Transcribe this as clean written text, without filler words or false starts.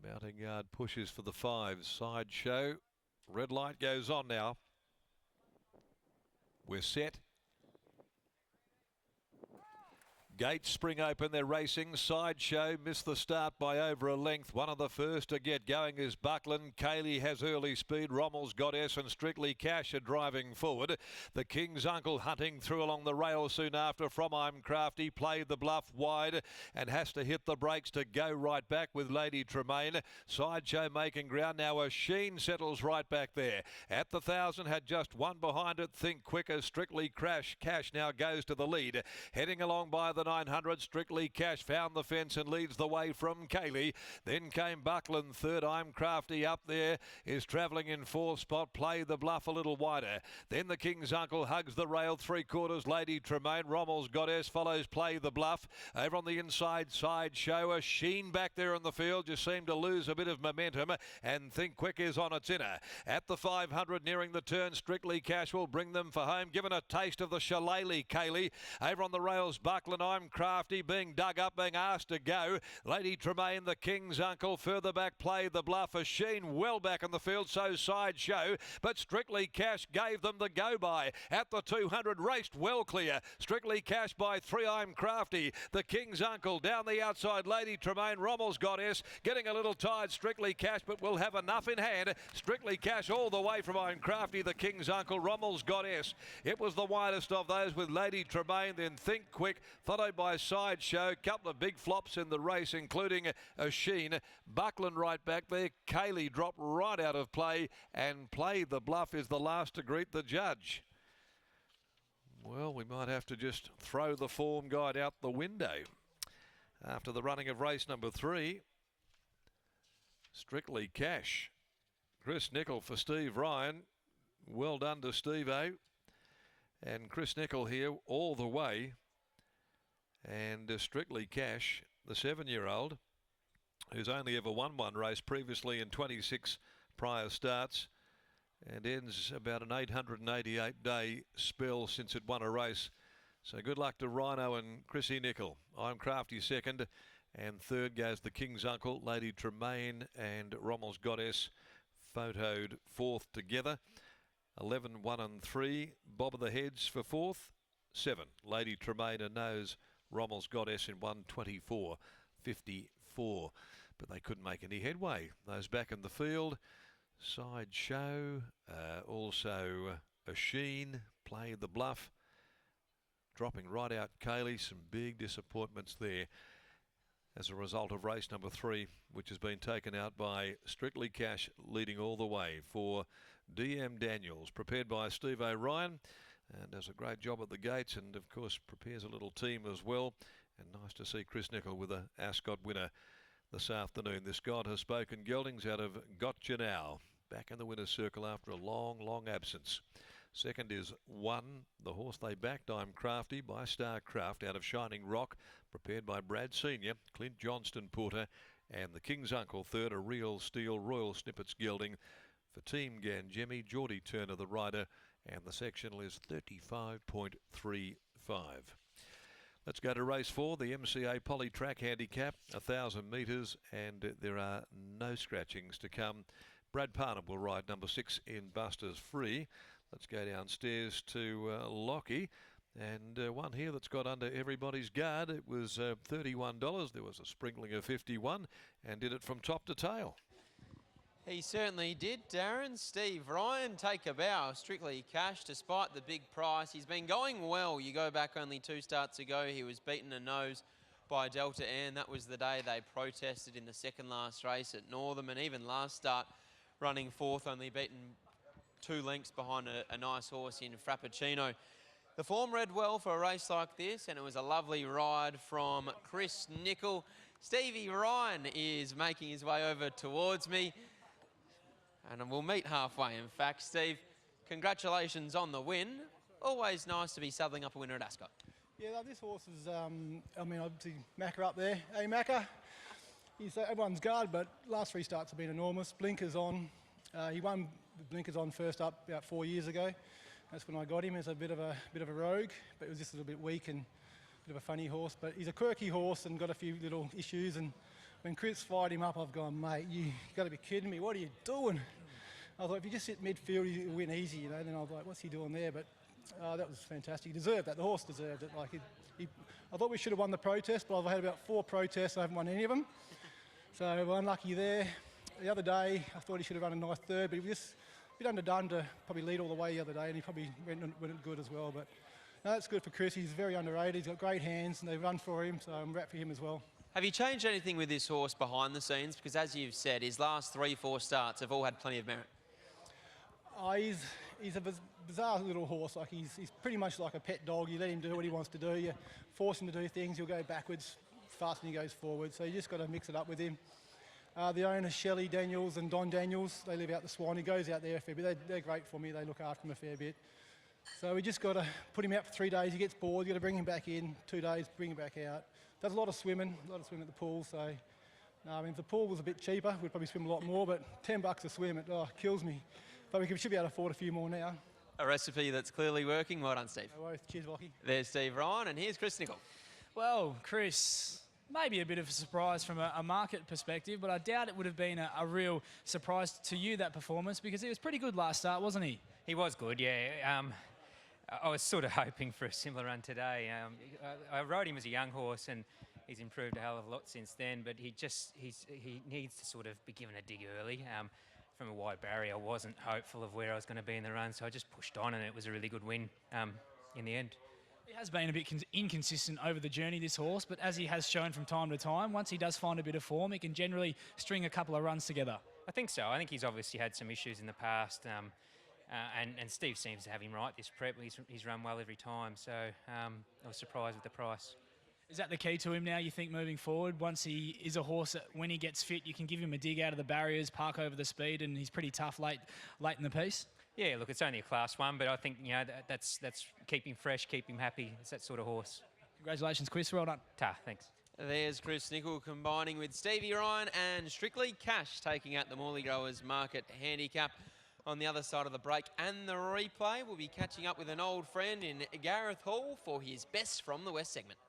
Mounting Guard pushes for the 5. Sideshow. Red light goes on now. We're set. Gates spring open, they're racing. Sideshow missed the start by over a length. One of the first to get going is Buckland. Kaylee has early speed. Rommel's Goddess and Strictly Cash are driving forward. The King's Uncle hunting through along the rail soon after from I'm Crafty. Played the bluff wide and has to hit the brakes to go right back with Lady Tremaine. Sideshow making ground now. A Sheen settles right back there. At the 1,000 had just one behind it. Think Quicker. Strictly Cash now goes to the lead. Heading along by the 900, Strictly Cash found the fence and leads the way from Kaylee. Then came Buckland third. I'm Crafty up there is travelling in 4th spot. Play the bluff a little wider. Then the King's Uncle hugs the rail 3/4. Lady Tremaine. Rommel's Goddess follows Play the Bluff. Over on the inside, Sideshow. A Sheen back there in the field just seemed to lose a bit of momentum, and Think Quick is on its inner. At the 500 nearing the turn, Strictly Cash will bring them for home. Given a taste of the shillelagh, Kaylee. Over on the rails, Buckland. I'm Crafty being dug up, being asked to go. Lady Tremaine, the King's Uncle, further back, Play the Bluff. A Sheen well back in the field, so Sideshow, but Strictly Cash gave them the go-by. At the 200, raced well clear. Strictly Cash by 3, I'm Crafty. The King's Uncle down the outside, Lady Tremaine. Rommel's Goddess getting a little tired, Strictly Cash, but will have enough in hand. Strictly Cash all the way from I'm Crafty, the King's Uncle, Rommel's Goddess. It was the widest of those with Lady Tremaine, then Think Quick, followed by Sideshow. Couple of big flops in the race, including a Sheen. Buckland right back there. Kaylee dropped right out of play, and Play the Bluff is the last to greet the judge. Well, we might have to just throw the form guide out the window after the running of race number 3. Strictly Cash. Chris Nicol for Steve Ryan. Well done to Steve-O. And Chris Nicol here all the way. And Strictly Cash, the 7-year-old, who's only ever won one race previously in 26 prior starts, and ends about an 888-day spell since it won a race. So good luck to Rhino and Chrissy Nicol. I'm Crafty second, and third goes the King's Uncle, Lady Tremaine and Rommel's Goddess, photoed 4th together. 11, 1 and 3, Bob of the Heads for 4th. 7, Lady Tremaine and Nose, Rommel's Goddess in 1:24.54. But they couldn't make any headway. Those back in the field, Sideshow, also a Sheen, Played the Bluff, dropping right out Kaylee. Some big disappointments there as a result of race number 3, which has been taken out by Strictly Cash, leading all the way for DM Daniels, prepared by Steve O'Ryan, and does a great job at the gates, and of course prepares a little team as well. And nice to see Chris Nicol with a Ascot winner this afternoon. This God Has Spoken geldings out of Gotcha Now, back in the winner's circle after a long absence. Second is 1, the horse they backed, I'm Crafty, by Starcraft out of Shining Rock, prepared by Brad Senior, Clint Johnston Porter, and the King's Uncle. Third, a Real Steel Royal Snippets gelding for Team Ganjemi, Geordie Turner the rider, and the sectional is 35.35. Let's go to race 4, the MCA Polytrack Handicap, 1,000 metres, and there are no scratchings to come. Brad Parnham will ride number 6 in Busters Free. Let's go downstairs to Lockie. And one here that's got under everybody's guard. It was $31. There was a sprinkling of 51 and did it from top to tail. He certainly did, Darren. Steve Ryan, take a bow. Strictly Cash, despite the big price. He's been going well. You go back only 2 starts ago, he was beaten a nose by Delta Ann. That was the day they protested in the second last race at Northam, and even last start running 4th, only beaten 2 lengths behind a nice horse in Frappuccino. The form read well for a race like this, and it was a lovely ride from Chris Nicol. Stevie Ryan is making his way over towards me, and we'll meet halfway. In fact, Steve, congratulations on the win. Always nice to be saddling up a winner at Ascot. Yeah, this horse is, obviously Macca up there. Hey, Macca. He's everyone's guard, but last 3 starts have been enormous. Blinkers on. He won with blinkers on first up about 4 years ago. That's when I got him as a bit of a rogue, but it was just a little bit weak and a bit of a funny horse. But he's a quirky horse and got a few little issues, and when Chris fired him up, I've gone, mate, you got to be kidding me. What are you doing? I thought, if you just sit midfield, you win easy, you know. Then I was like, what's he doing there? But that was fantastic. He deserved that. The horse deserved it. Like, I thought we should have won the protest, but I've had about 4 protests. I haven't won any of them. So unlucky there. The other day, I thought he should have run a nice third, but he was just a bit underdone to probably lead all the way the other day, and he probably went good as well. But no, that's good for Chris. He's very underrated. He's got great hands, and they run for him, so I'm wrapped for him as well. Have you changed anything with this horse behind the scenes? Because as you've said, his last 3-4 starts have all had plenty of merit. He's a bizarre little horse. Like he's pretty much like a pet dog. You let him do what he wants to do. You force him to do things, he'll go backwards faster than he goes forward. So you just got to mix it up with him. The owners, Shelley Daniels and Don Daniels, they live out the Swan. He goes out there a fair bit. They're great for me. They look after him a fair bit. So we just got to put him out for 3 days. He gets bored. You got to bring him back in. 2 days, bring him back out. Does a lot of swimming at the pool. So, no, I mean, if the pool was a bit cheaper, we'd probably swim a lot more. But $10 a swim, it kills me. But we should be able to afford a few more now. A recipe that's clearly working. Well done, Steve. No worries. Cheers, Lockie. There's Steve Ryan, and here's Chris Nicol. Well, Chris, maybe a bit of a surprise from a market perspective, but I doubt it would have been a real surprise to you, that performance, because he was pretty good last start, wasn't he? He was good, yeah. I was sort of hoping for a similar run today. I rode him as a young horse, and he's improved a hell of a lot since then, but he needs to sort of be given a dig early. From a wide barrier, I wasn't hopeful of where I was going to be in the run, so I just pushed on, and it was a really good win in the end. He has been a bit inconsistent over the journey, this horse, but as he has shown from time to time, once he does find a bit of form, he can generally string a couple of runs together. I think so. I think he's obviously had some issues in the past, and Steve seems to have him right this prep. He's run well every time, so I was surprised with the price. Is that the key to him now, you think, moving forward? Once he is a horse that, when he gets fit, you can give him a dig out of the barriers, park over the speed, and he's pretty tough late in the piece? Yeah, look, it's only a Class 1, but I think, you know, that's keep him fresh, keep him happy. It's that sort of horse. Congratulations, Chris. Well done. Thanks. There's Chris Nicol combining with Stevie Ryan and Strictly Cash taking out the Morley Growers Market Handicap. On the other side of the break and the replay, we'll be catching up with an old friend in Gareth Hall for his best from the West segment.